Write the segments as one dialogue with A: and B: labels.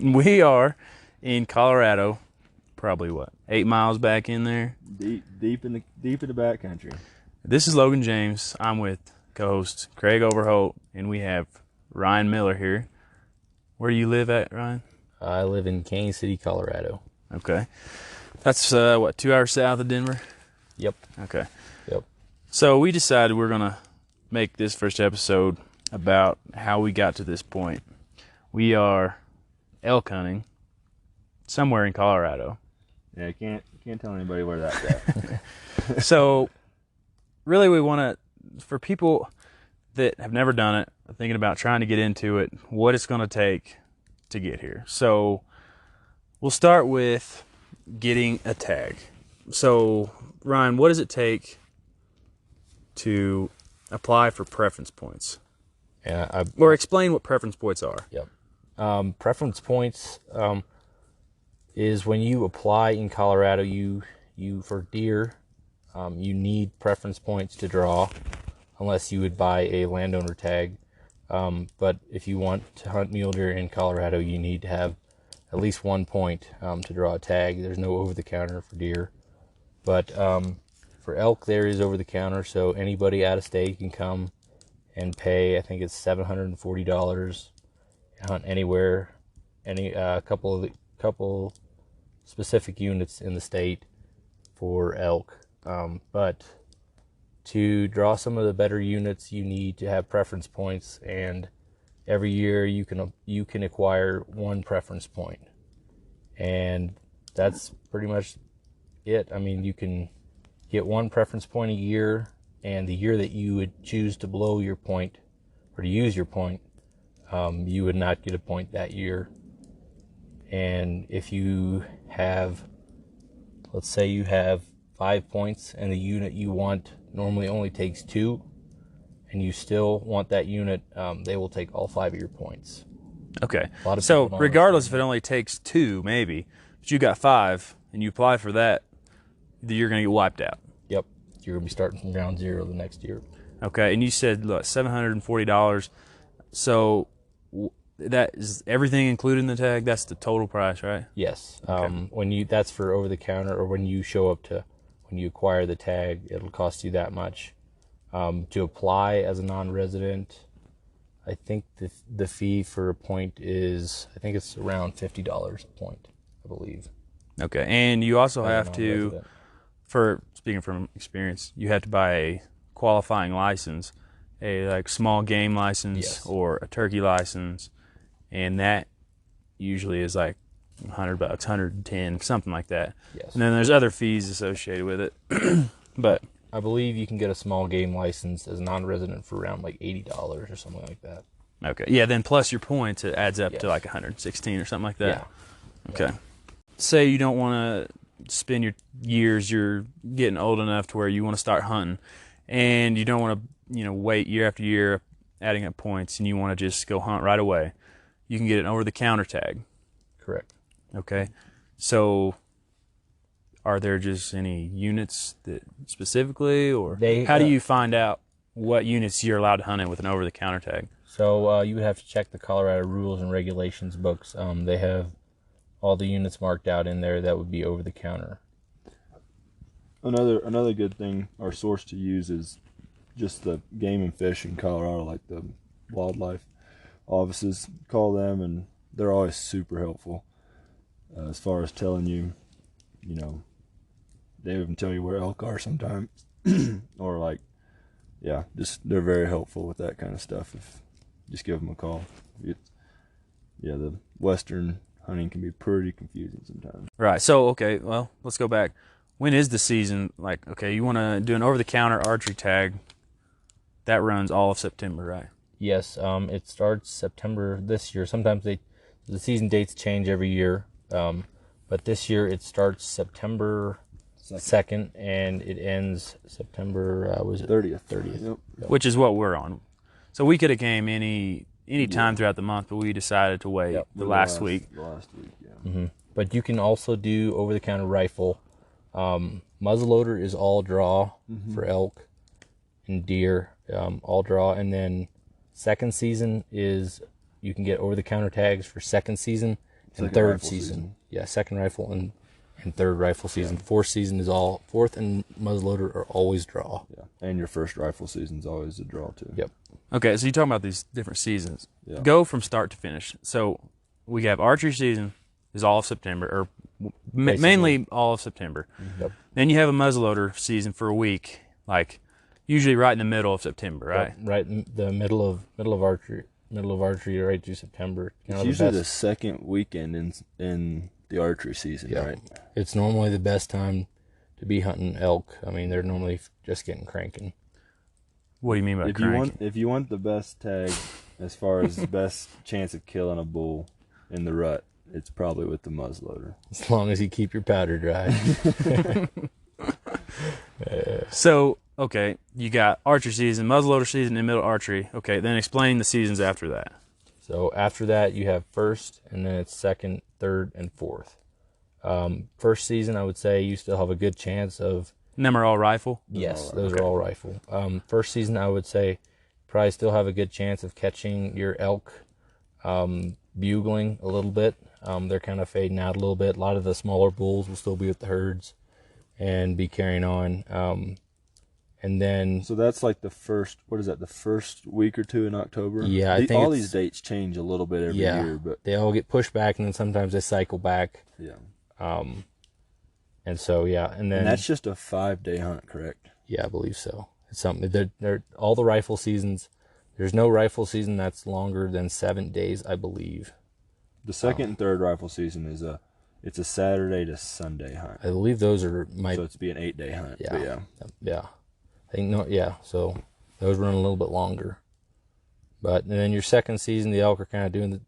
A: We are in Colorado, probably 8 miles back in there.
B: Deep in the backcountry.
A: This is Logan James. I'm with co-host Craig Overholt, and we have Ryan Miller here. Where do you live at, Ryan?
C: I live in Kansas City, Colorado.
A: Okay. That's, 2 hours south of Denver?
C: Yep.
A: Okay.
C: Yep.
A: So we decided we're going to make this first episode about how we got to this point. We are elk hunting somewhere in Colorado.
B: Yeah, can't tell anybody where that's at.
A: So really we want to, for people that have never done it, thinking about trying to get into it, what it's going to take to get here. So we'll start with getting a tag. So Ryan, what does it take to apply for preference points?
C: Yeah.
A: Or explain what preference points are.
C: Yep. Preference points is when you apply in Colorado, you for deer, you need preference points to draw, unless you would buy a landowner tag. But if you want to hunt mule deer in Colorado, you need to have at least 1 point to draw a tag. There's no over-the-counter for deer. But for elk, there is over-the-counter, so anybody out of state can come and pay, I think it's $740, hunt anywhere, couple specific units in the state for elk. But to draw some of the better units, you need to have preference points, and every year you can acquire 1 preference point, and that's pretty much it. I mean, you can get 1 preference point a year, and the year that you would choose to blow your point or to use your point, you would not get a point that year. And if you have, let's say you have 5 points and the unit you want normally only takes 2, and you still want that unit, they will take all 5 of your points.
A: Okay. So regardless if it only takes 2, maybe, but you got 5 and you apply for that, you're going to get wiped out.
C: Yep. You're going to be starting from ground zero the next year.
A: Okay. And you said, look, $740. So that is everything included in the tag? That's the total price, right?
C: Yes.
A: Okay.
C: That's for over the counter, or when you show up when you acquire the tag, it'll cost you that much. To apply as a non-resident, I think the fee for a point is, I think it's around $50 a point, I believe.
A: Okay. And you also have to, speaking from experience, you have to buy a qualifying license, a small game license,
C: yes,
A: or a turkey license, and that usually is $100, $110, something like that.
C: Yes.
A: And then there's other fees associated with it. But
C: I believe you can get a small game license as a non-resident for around $80 or something like that.
A: Okay. Yeah, then plus your points, it adds up
C: yes,
A: to 116 or something like that.
C: Yeah.
A: Okay. Yeah. Say you don't want to spend your years, you're getting old enough to where you want to start hunting, and you don't want to, wait year after year adding up points, and you want to just go hunt right away. You can get an over-the-counter tag.
C: Correct.
A: Okay. So are there just any units that specifically, or how do you find out what units you're allowed to hunt in with an over-the-counter tag?
C: So you would have to check the Colorado Rules and Regulations books. They have all the units marked out in there that would be over-the-counter.
B: Another good thing or source to use is just the Game and Fish in Colorado, like the wildlife offices. Call them, and they're always super helpful as far as telling you, they even tell you where elk are sometimes, or they're very helpful with that kind of stuff. If just give them a call. The Western hunting can be pretty confusing sometimes.
A: Right. So okay, well, let's go back. When is the season? You want to do an over-the-counter archery tag. That runs all of September, right?
C: Yes. It starts September this year. Sometimes the season dates change every year. But this year it starts September 2nd, and it ends September
B: 30th.
C: 30th.
B: Yep.
A: Which is what we're on. So we could have came any time throughout the month, but we decided to wait the last week.
B: The last week, yeah.
C: Mm-hmm. But you can also do over-the-counter rifle. Muzzleloader is all draw for elk and deer, all draw. And then second season is, you can get over-the-counter tags for second season, and
B: Second
C: third
B: rifle
C: season. Yeah, second rifle and third rifle season. Fourth season is all, fourth and muzzleloader are always draw.
B: Yeah, and your first rifle season's always a draw too.
C: Yep.
A: Okay, so you're talking about these different seasons.
B: Yeah.
A: Go from start to finish. So we have archery season is all of September, or mainly all of September.
C: Yep.
A: Then you have a muzzleloader season for a week, like usually right in the middle of September, right?
C: Yep, right in the middle of archery, right through September.
B: It's usually the second weekend in the archery season,
C: Yeah.
B: right?
C: It's normally the best time to be hunting elk. I mean, they're normally just getting cranking.
A: What do you mean by crank?
B: If you want the best tag as far as the best chance of killing a bull in the rut, it's probably with the muzzleloader.
C: As long as you keep your powder dry.
A: So, okay, you got archery season, muzzleloader season, and middle archery. Okay, then explain the seasons after that.
C: So after that, you have first, and then it's second, third, and fourth. First season, I would say you still have a good chance of.
A: And them are all rifle?
C: Yes, those are all rifle. First season, I would say probably still have a good chance of catching your elk bugling a little bit. They're kind of fading out a little bit. A lot of the smaller bulls will still be with the herds and be carrying on. And then,
B: So that's like the first week or two in October?
C: Yeah, I think
B: all
C: it's-
B: these dates change a little bit every
C: yeah,
B: year, but
C: they all get pushed back, and then sometimes they cycle back.
B: yeah.
C: And so, yeah, and then
B: And that's just a 5-day hunt, correct?
C: yeah, I believe so. It's something they're all the rifle seasons. There's no rifle season that's longer than 7 days, I believe.
B: The second and third rifle season is it's a Saturday to Sunday hunt.
C: I believe those are
B: So it's be an 8-day hunt.
C: yeah,
B: But yeah.
C: yeah. I think no, yeah. So those run a little bit longer. But and then your second season, the elk are kind of doing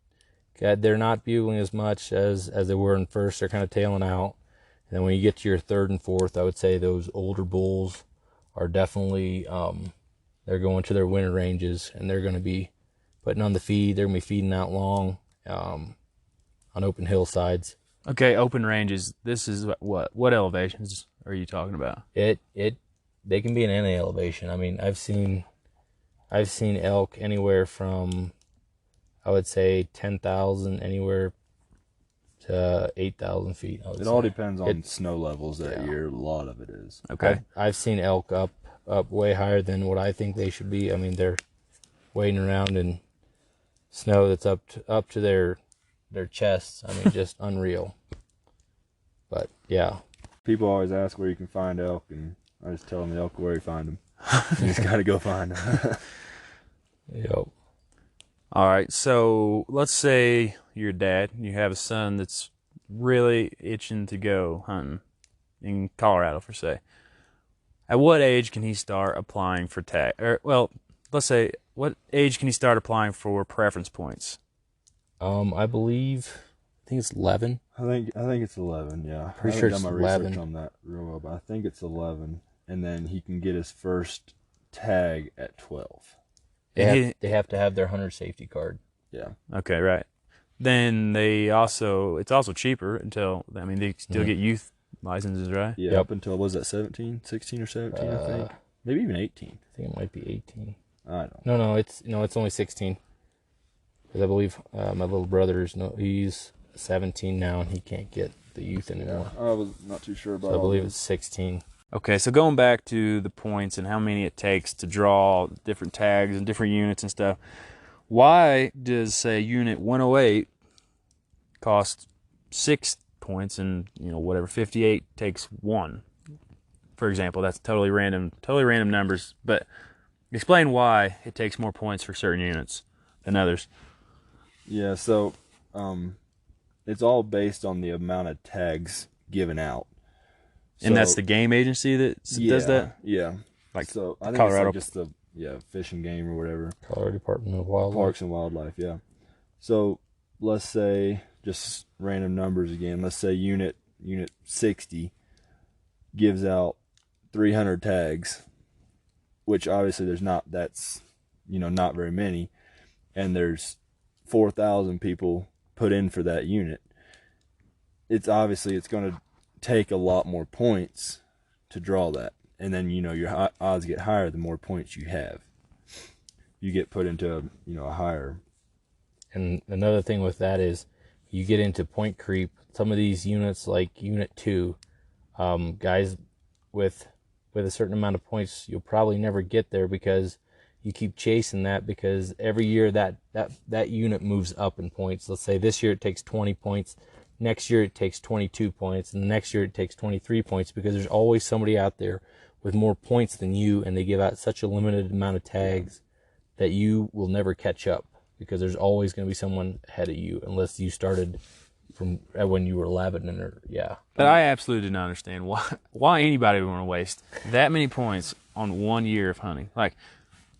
C: they're not bugling as much as they were in first. They're kind of tailing out. And then when you get to your third and fourth, I would say those older bulls are definitely they're going to their winter ranges, and they're going to be putting on the feed. They're going to be feeding out long on open hillsides.
A: Okay, open ranges. This is what elevations are you talking about?
C: They can be in any elevation. I mean, I've seen elk anywhere from, I would say, 10,000 anywhere to 8,000 feet.
B: It all depends on snow levels that year. A lot of it is.
A: Okay.
C: I've seen elk up way higher than what I think they should be. I mean, they're wading around in snow that's up to their chests. I mean, just unreal. But yeah,
B: People always ask where you can find elk, and I just tell them the elk where you find them. You just got to go find them.
C: yep.
A: All right, so let's say you're a dad and you have a son that's really itching to go hunting in Colorado, for say. At what age can he start applying for tag? Or, well, let's say, what age can he start applying for preference points?
C: I think it's 11.
B: I think it's 11. Yeah,
C: Pretty
B: I
C: sure
B: haven't done
C: it's
B: my
C: 11.
B: research on that real well, but I think it's 11, and then he can get his first tag at 12.
C: They have to have their hunter safety card.
B: Yeah,
A: Okay, right. Then it's also cheaper until, I mean, they still get youth licenses, right?
B: yeah.
C: Yep.
B: Up until was that 17, 16 or 17? I think maybe even 18.
C: I think it might be 18.
B: I don't.
C: No, it's only 16. Because I believe my little brother he's 17 now, and he can't get the youth anymore.
B: I was not too sure about.
C: So I
B: all
C: believe
B: this.
C: it's 16.
A: Okay, so going back to the points and how many it takes to draw different tags and different units and stuff, why does, say, unit 108 cost 6 points and, whatever, 58 takes 1? For example, that's totally random numbers, but explain why it takes more points for certain units than others.
B: Yeah, so it's all based on the amount of tags given out.
A: And that's
B: So-
A: the game agency that does that?
B: Yeah.
A: Like
B: so I think
A: Colorado.
B: it's like just the Fish and Game or whatever.
C: Colorado Department of Wildlife.
B: Parks and Wildlife, yeah. So let's say, just random numbers again, let's say unit 60 gives out 300 tags, which obviously that's not very many, and there's 4,000 people put in for that unit. It's going to take a lot more points to draw that, and then your odds get higher the more points you have. You get put into a higher.
C: And another thing with that is you get into point creep. Some of these units, like Unit 2, guys with a certain amount of points, you'll probably never get there because you keep chasing that, because every year that unit moves up in points. Let's say this year it takes 20 points, next year it takes 22 points, and the next year it takes 23 points, because there's always somebody out there with more points than you, and they give out such a limited amount of tags that you will never catch up, because there's always going to be someone ahead of you unless you started from when you were 11 or
A: But I absolutely do not understand why anybody would want to waste that many points on 1 year of hunting. Like,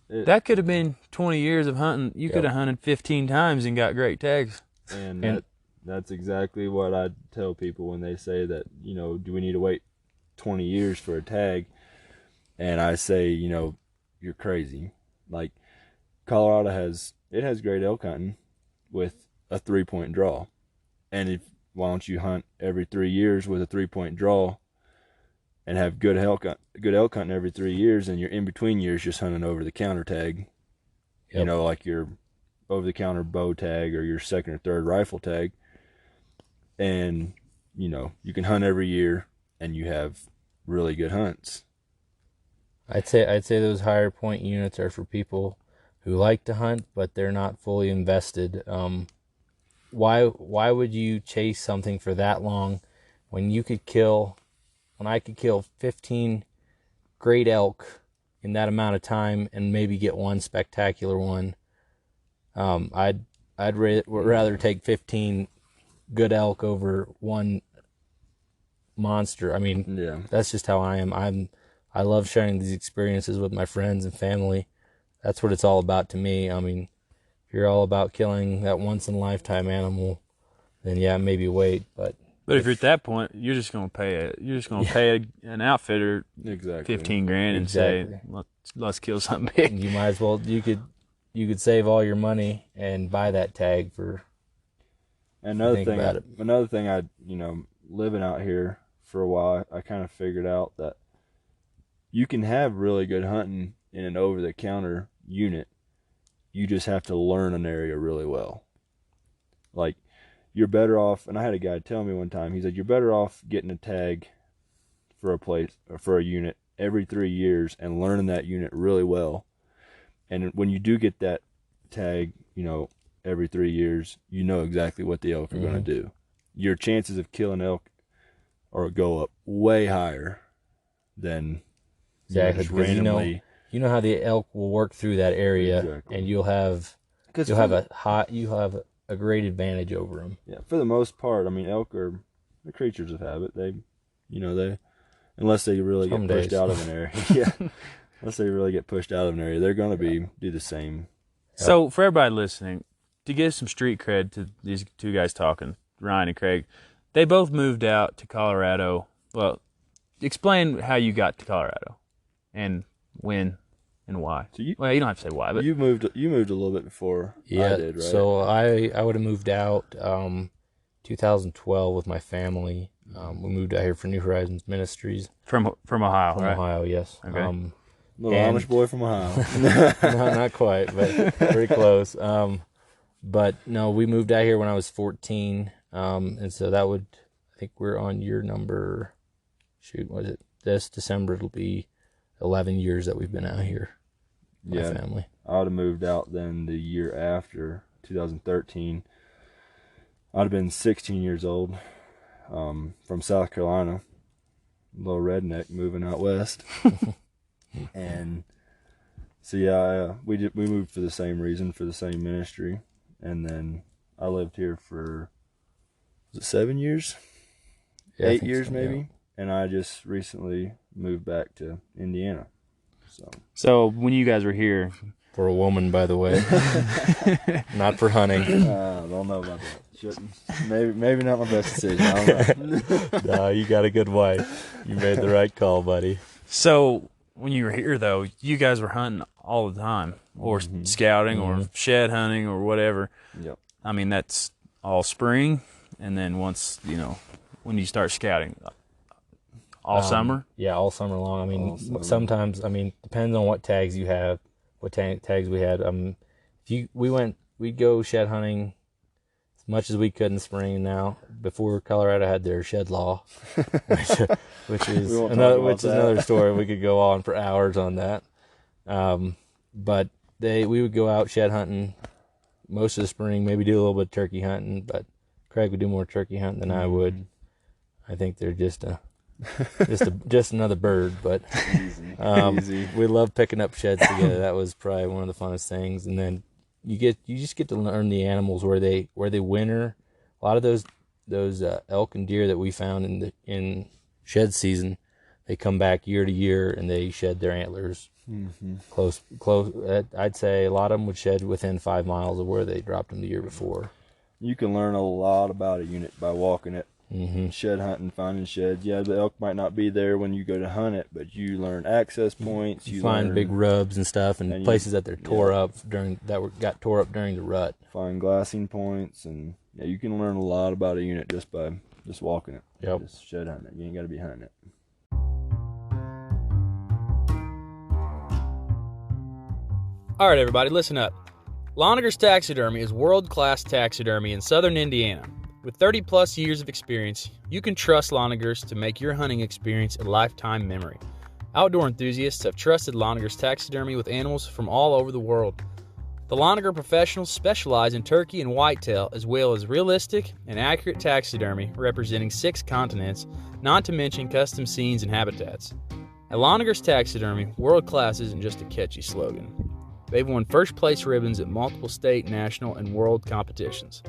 A: that could have been 20 years of hunting. You could have hunted 15 times and got great tags.
B: And that's exactly what I tell people when they say that, you know, do we need to wait 20 years for a tag? And I say, you know, you're crazy. Like, Colorado has great elk hunting with a 3-point draw. And why don't you hunt every 3 years with a 3-point draw and have good elk hunting every 3 years, and you're in between years just hunting over the counter tag. You know, like your over the counter bow tag or your second or third rifle tag. And, you know, you can hunt every year and you have really good hunts.
C: I'd say those higher point units are for people who like to hunt, but they're not fully invested. Why would you chase something for that long when I could kill 15 great elk in that amount of time and maybe get one spectacular one? I'd rather take 15 good elk over one monster. I mean, that's just how I am. I love sharing these experiences with my friends and family. That's what it's all about to me. I mean, if you're all about killing that once-in-a-lifetime animal, then yeah, maybe wait. But
A: if you're at that point, you're just gonna pay an outfitter
B: exactly
A: $15,000 and say, let's kill something big.
C: You might as well. You could save all your money and buy that tag for.
B: Another thing I, you know, living out here for a while, I kind of figured out that you can have really good hunting in an over-the-counter unit. You just have to learn an area really well. Like, you're better off, and I had a guy tell me one time, he said, you're better off getting a tag for a place, or for a unit every 3 years and learning that unit really well. And when you do get that tag, you know, every 3 years, you know exactly what the elk are going to do. Your chances of killing elk or go up way higher than randomly.
C: You know how the elk will work through that area, and you'll have a great advantage over them.
B: Yeah, for the most part, I mean, elk are the creatures of habit. They unless they really get pushed out of an area. Unless they really get pushed out of an area, they're going to do the same.
A: So for everybody listening, to give some street cred to these two guys talking, Ryan and Craig, they both moved out to Colorado. Well, explain how you got to Colorado and when and why. So you don't have to say why, but
B: you moved a little bit before I did, right?
C: So I would have moved out 2012 with my family. We moved out here for New Horizons Ministries
A: from Ohio,
C: from
A: right?
C: Ohio, yes.
A: Okay.
B: Little Amish boy from Ohio.
C: No, not quite, but pretty close. But no, we moved out here when I was 14, and so that would, I think we're on year number. Shoot, was it this December? It'll be 11 years that we've been out here. My family.
B: I would have moved out then the year after, 2013. I'd have been 16 years old, from South Carolina, a little redneck moving out west. And so we moved for the same reason, for the same ministry, and then I lived here for, was it 7 years? 8 years maybe. Yeah. And I just recently moved back to Indiana.
A: So when you guys were here,
C: for a woman, by the way, not for hunting.
B: I don't know about that. Shouldn't. Maybe not my best decision. I don't know.
C: No, you got a good wife. You made the right call, buddy.
A: So when you were here, though, you guys were hunting all the time, or scouting, or shed hunting, or whatever.
B: Yep.
A: I mean, that's all spring, and then once, when you start scouting, all summer?
C: Yeah, all summer long. I mean, sometimes, depends on what tags you have, what tags we had. We'd go shed hunting much as we could in the spring. Now, before Colorado had their shed law, which is another story. We could go on for hours on that. But we would go out shed hunting most of the spring, maybe do a little bit of turkey hunting, but Craig would do more turkey hunting than I would. I think they're just another bird, but
B: Easy.
C: we love picking up sheds together. That was probably one of the funnest things. And then you just get to learn the animals where they winter. A lot of those elk and deer that we found in shed season, they come back year to year and they shed their antlers.
B: Mm-hmm.
C: Close. I'd say a lot of them would shed within 5 miles of where they dropped them the year before.
B: You can learn a lot about a unit by walking it.
C: Mm-hmm.
B: Shed hunting, finding sheds. Yeah, the elk might not be there when you go to hunt it, but you learn access points.
C: You find big rubs and stuff, and places that they're tore up got tore up during the rut.
B: Find glassing points, and yeah, you can learn a lot about a unit just by just walking it.
C: Yep.
B: Just shed hunting it. You ain't got to be hunting it.
A: All right, everybody, listen up. Loniger's Taxidermy is world-class taxidermy in southern Indiana. With 30-plus years of experience, you can trust Loniger's to make your hunting experience a lifetime memory. Outdoor enthusiasts have trusted Loniger's Taxidermy with animals from all over the world. The Loniger professionals specialize in turkey and whitetail, as well as realistic and accurate taxidermy representing 6 continents, not to mention custom scenes and habitats. At Loniger's Taxidermy, world-class isn't just a catchy slogan. They've won first-place ribbons at multiple state, national, and world competitions.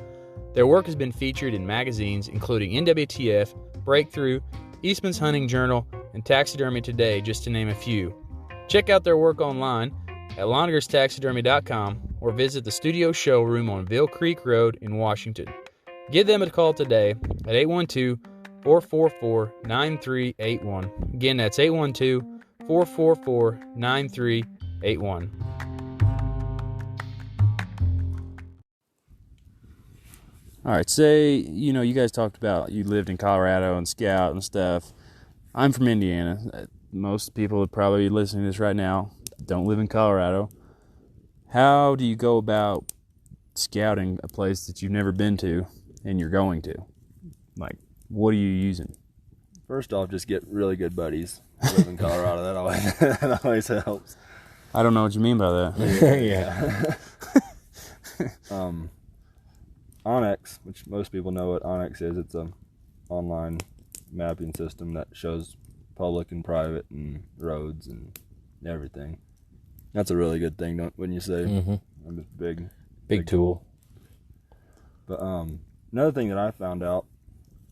A: Their work has been featured in magazines including NWTF, Breakthrough, Eastman's Hunting Journal, and Taxidermy Today, just to name a few. Check out their work online at lonigerstaxidermy.com or visit the studio showroom on Ville Creek Road in Washington. Give them a call today at 812-444-9381. Again, that's 812-444-9381. All right, say, you guys talked about you lived in Colorado and scout and stuff. I'm from Indiana. Most people would probably be listening to this right now don't live in Colorado. How do you go about scouting a place that you've never been to and you're going to? Like, what are you using?
B: First off, just get really good buddies. I live in Colorado. That always helps.
A: I don't know what you mean by that.
C: Yeah.
B: onX, which most people know what onX is, it's an online mapping system that shows public and private and roads and everything. That's a really good thing, wouldn't you say?
C: Mm-hmm.
B: I'm a big
C: tool.
B: But another thing that I found out,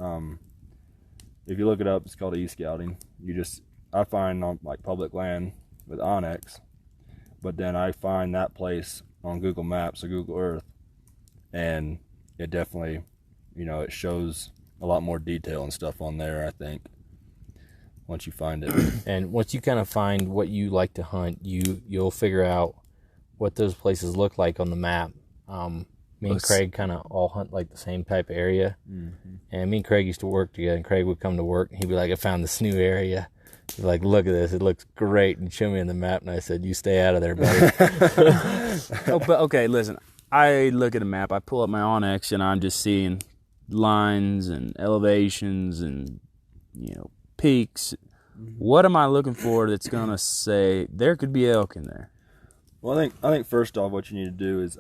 B: if you look it up, it's called e-scouting. I find on like public land with onX, but then I find that place on Google Maps or Google Earth, and it definitely, it shows a lot more detail and stuff on there, I think, once you find it.
C: And once you kind of find what you like to hunt, you'll figure out what those places look like on the map. Me and Craig kind of all hunt like the same type of area. Mm-hmm. And me and Craig used to work together, and Craig would come to work, and he'd be like, I found this new area. He'd be like, look at this. It looks great. And he'd show me on the map, and I said, you stay out of there, buddy.
A: But okay, listen. I look at a map, I pull up my onX, and I'm just seeing lines and elevations and, peaks. What am I looking for that's going to say there could be elk in there?
B: Well, I think first off, what you need to do is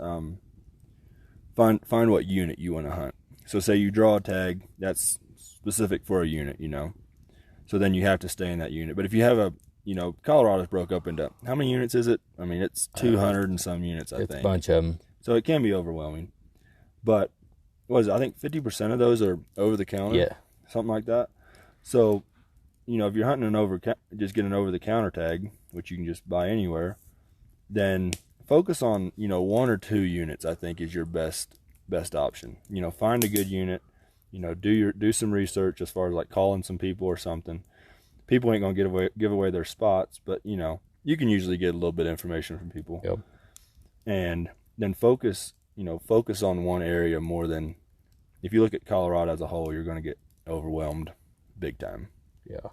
B: find what unit you want to hunt. So say you draw a tag that's specific for a unit, So then you have to stay in that unit. But if you have Colorado's broke up into, how many units is it? I mean, it's 200 and some units, I think.
C: It's a bunch of them.
B: So it can be overwhelming. But, what is it? I think 50% of those are over the counter.
C: Yeah.
B: Something like that. So, if you're hunting just get an over the counter tag, which you can just buy anywhere, then focus on, 1 or 2 units, I think, is your best option. Find a good unit, do some research as far as like calling some people or something. People ain't gonna give away their spots, but you can usually get a little bit of information from people.
C: Yep.
B: And then focus on one area more than, if you look at Colorado as a whole, you're gonna get overwhelmed big time.
C: Yeah.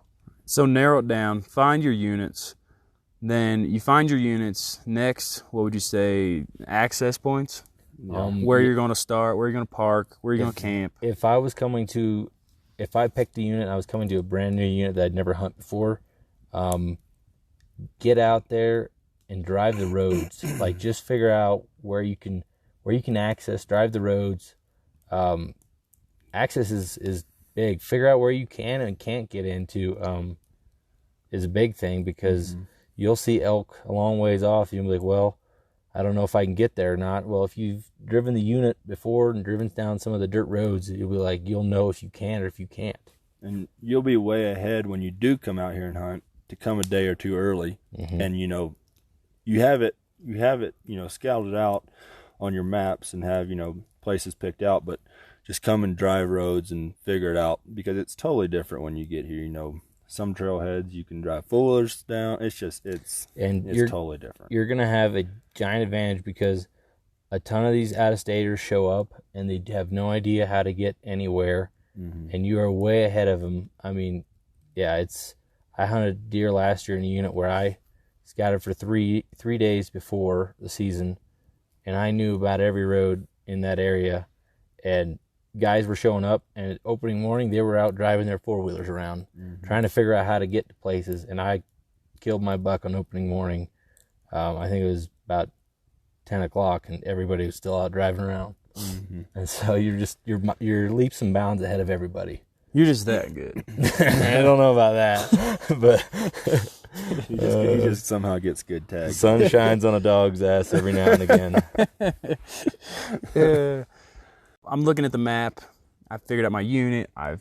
A: So narrow it down, find your units. Then you find your units. Next, what would you say, access points? Where you're going to start, where you're going to park, where you're going to camp.
C: If I picked a unit and I was coming to a brand new unit that I'd never hunted before, get out there and drive the roads. Like, just figure out where you can access, drive the roads. Access is big. Figure out where you can and can't get into is a big thing, because you'll see elk a long ways off. You'll be like, well, I don't know if I can get there or not. Well, if you've driven the unit before and driven down some of the dirt roads, you'll be like, you'll know if you can or if you can't.
B: And you'll be way ahead when you do come out here and hunt, to come a day or two early. And, you know, you have it, you know, scouted out on your maps and have, you know, places picked out, but just come and drive roads and figure it out, because it's totally different when you get here. You know, some trailheads you can drive four-wheelers down. It's totally different.
C: You're going to have a giant advantage, because a ton of these out-of-staters show up and they have no idea how to get anywhere, and you are way ahead of them. I mean, yeah, I hunted deer last year in a unit where I scouted for three days before the season, and I knew about every road in that area, and guys were showing up, and opening morning they were out driving their four-wheelers around, trying to figure out how to get to places, and I killed my buck on opening morning. I think it was about 10 o'clock, and everybody was still out driving around. And so you're leaps and bounds ahead of everybody.
A: You're just that good.
C: I don't know about that, but
B: he just somehow gets good tags.
C: The sun shines on a dog's ass every now and again.
A: I'm looking at the map. I figured out my unit. I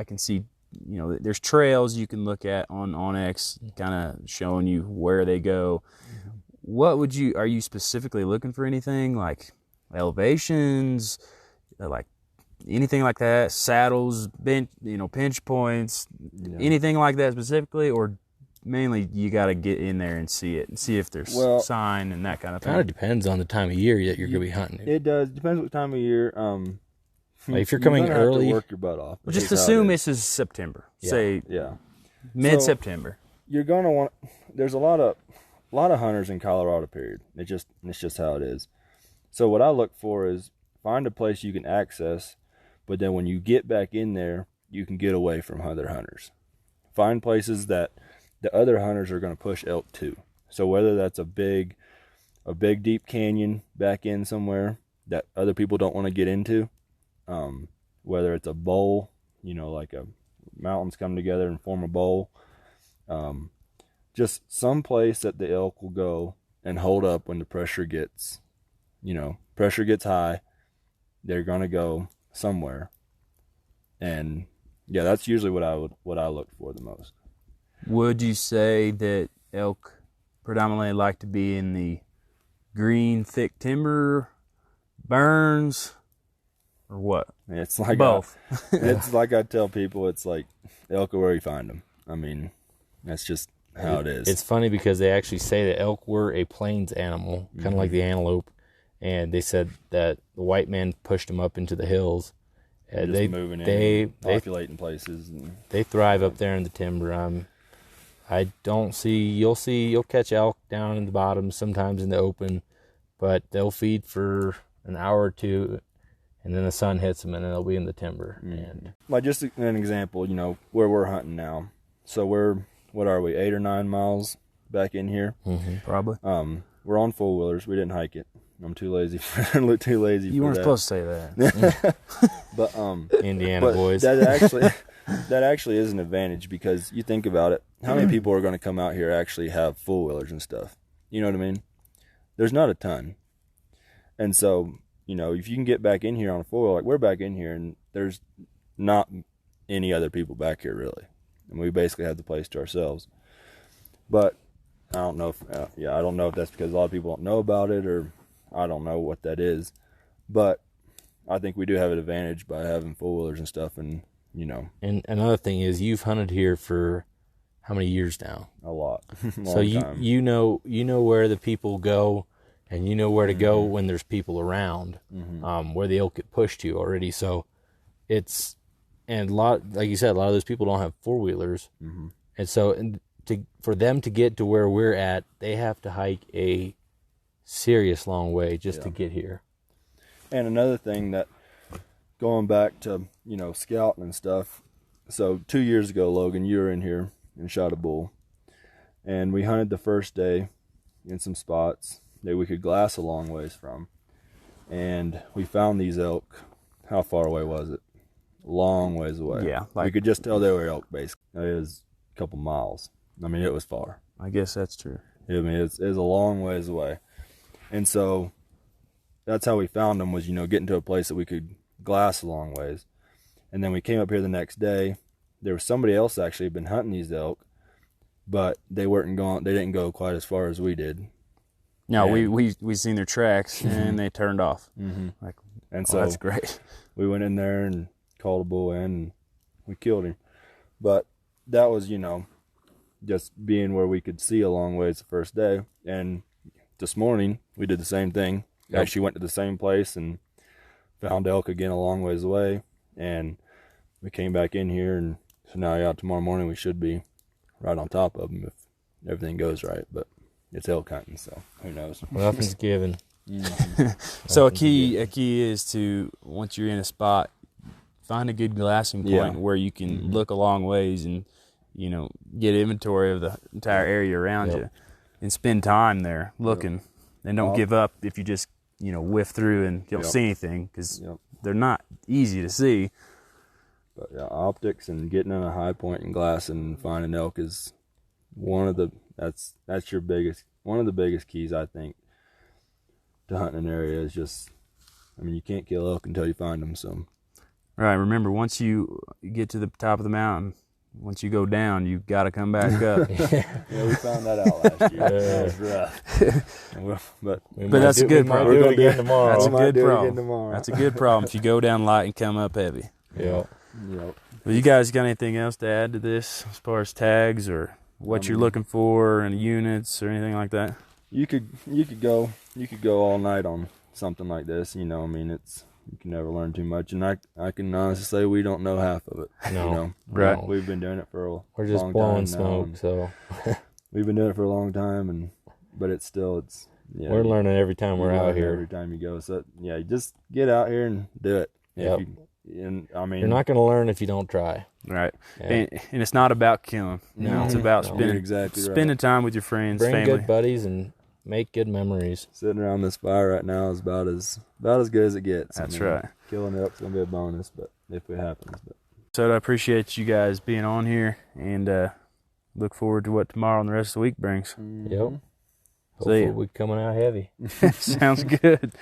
A: can see, you know, there's trails you can look at on X, kind of showing you where they go. What are you specifically looking for? Anything like elevations, like anything like that? Saddles, pinch points, anything like that specifically, or mainly you got to get in there and see it and see if there's sign and that kind of thing?
C: Kind of depends on the time of year that you're going to be hunting.
B: It does. Depends what time of year.
C: Like if you're coming early,
B: have to work your butt off.
A: Well, just assume this is September. Say mid-September.
B: You're going to want. There's a lot of hunters in Colorado. Period. It's just how it is. So what I look for is find a place you can access, but then when you get back in there, you can get away from other hunters. Find places that the other hunters are going to push elk to. So whether that's a big deep canyon back in somewhere that other people don't want to get into, whether it's a bowl, you know, like mountains come together and form a bowl, just some place that the elk will go and hold up when the pressure gets high. They're going to go somewhere. And yeah, that's usually what I look for the most.
A: Would you say that elk predominantly like to be in the green, thick timber, burns, or what?
B: It's like
A: both.
B: It's like I tell people, it's like elk are where you find them. I mean, that's just how it is.
C: It's funny because they actually say that elk were a plains animal, kind of like the antelope, and they said that the white man pushed them up into the hills.
B: They moving in, populating places, and
C: they thrive up there in the timber. You'll catch elk down in the bottom, sometimes in the open, but they'll feed for an hour or two, and then the sun hits them, and then they'll be in the timber. And
B: like just an example, you know, where we're hunting now. So what are we, 8 or 9 miles back in here?
A: Probably.
B: We're on four-wheelers. We didn't hike it. I'm too lazy for
A: You weren't supposed to say that.
B: But
C: Indiana boys.
B: That actually is an advantage, because you think about it, how many people are going to come out here actually have four-wheelers and stuff? You know what I mean? There's not a ton. And so, you know, if you can get back in here on a four-wheeler, like we're back in here, and there's not any other people back here really. And we basically have the place to ourselves. But I don't know if that's because a lot of people don't know about it, or I don't know what that is. But I think we do have an advantage by having four-wheelers and stuff, and, you know.
C: And another thing is, you've hunted here for how many years now?
B: A lot.
C: So you know where the people go, and you know where to go when there's people around, where the elk get pushed to already. So and like you said, a lot of those people don't have four-wheelers. And so for them to get to where we're at, they have to hike a serious long way just to get here.
B: And another thing that, going back to, you know, scouting and stuff. So 2 years ago, Logan, you were in here and shot a bull. And we hunted the first day in some spots that we could glass a long ways from. And we found these elk. How far away was it? Long ways away.
A: Yeah,
B: we could just tell they were elk, basically. It was a couple miles. I mean, it was far.
A: I guess that's true.
B: I mean, it's a long ways away. And so that's how we found them, was, you know, getting to a place that we could glass a long ways. And then we came up here the next day. There was somebody else actually had been hunting these elk, but they didn't go quite as far as we did.
A: No,
B: And-
A: we seen their tracks and they turned off. Like,
B: And
A: oh,
B: so
A: that's great.
B: we went in there and called a bull in and we killed him. But that was, you know, just being where we could see a long ways the first day. And this morning we did the same thing.
C: Yep.
B: Actually went to the same place and found elk again a long ways away. And we came back in here, and so now, yeah, tomorrow morning we should be right on top of them if everything goes right. But it's elk hunting, so who knows?
C: Nothing's given.
A: So a key is to, once you're in a spot, find a good glassing point
B: Yeah.
A: where you can look a long ways and, you know, get inventory of the entire area around
C: Yep.
A: you, and spend time there looking. And don't
B: Well-
A: give up if you just, you know, whiff through and you don't
B: Yep.
A: see anything, because
B: Yep.
A: they're not easy to see.
B: But yeah, optics and getting in a high point and glassing and finding elk is one of the one of the biggest keys, I think, to hunting an area. Is just, I mean, you can't kill elk until you find them. So
A: Right. Remember, once you get to the top of the mountain, once you go down, you got to come back up.
B: yeah, we found that out last year. That was rough. But
A: But that's a good
C: We might
A: problem.
C: do
B: We're
C: it
B: gonna
C: again tomorrow.
A: That's a
B: We might
A: good
B: do it again
A: problem.
B: tomorrow.
A: That's a good problem if you go down light and come up heavy.
C: Yeah.
B: Yep.
A: Well, you guys got anything else to add to this as far as tags or what you're looking for and units or anything like that?
B: You could go all night on something like this. You know, I mean, you can never learn too much, and I can honestly say we don't know half of it.
C: No.
B: You know,
A: Right.
B: We've been doing it for a
C: We're just
B: long
C: blowing
B: time now,
C: smoke,
B: and
C: so
B: we've been doing it for a long time, but it's yeah,
C: we're learning every time
B: you
C: we're
B: learn
C: out here.
B: every time you go. So yeah, you just get out here and do it.
C: Yep.
B: And I mean,
C: You're not going to learn if you don't try.
A: Right.
C: Yeah.
A: And it's not about killing. You know,
C: No.
A: it's about
C: No.
A: spending
B: You're exactly right.
A: spending time with your friends,
C: Bring
A: family.
C: good buddies and make good memories.
B: Sitting around this fire right now is about as good as it gets.
A: That's right.
B: Killing elk's gonna be a bonus, but if it happens, but.
A: So I appreciate you guys being on here, and look forward to what tomorrow and the rest of the week brings.
C: Yep.
B: Mm-hmm.
C: Hopefully
A: ya.
C: we're coming out heavy.
A: Sounds good.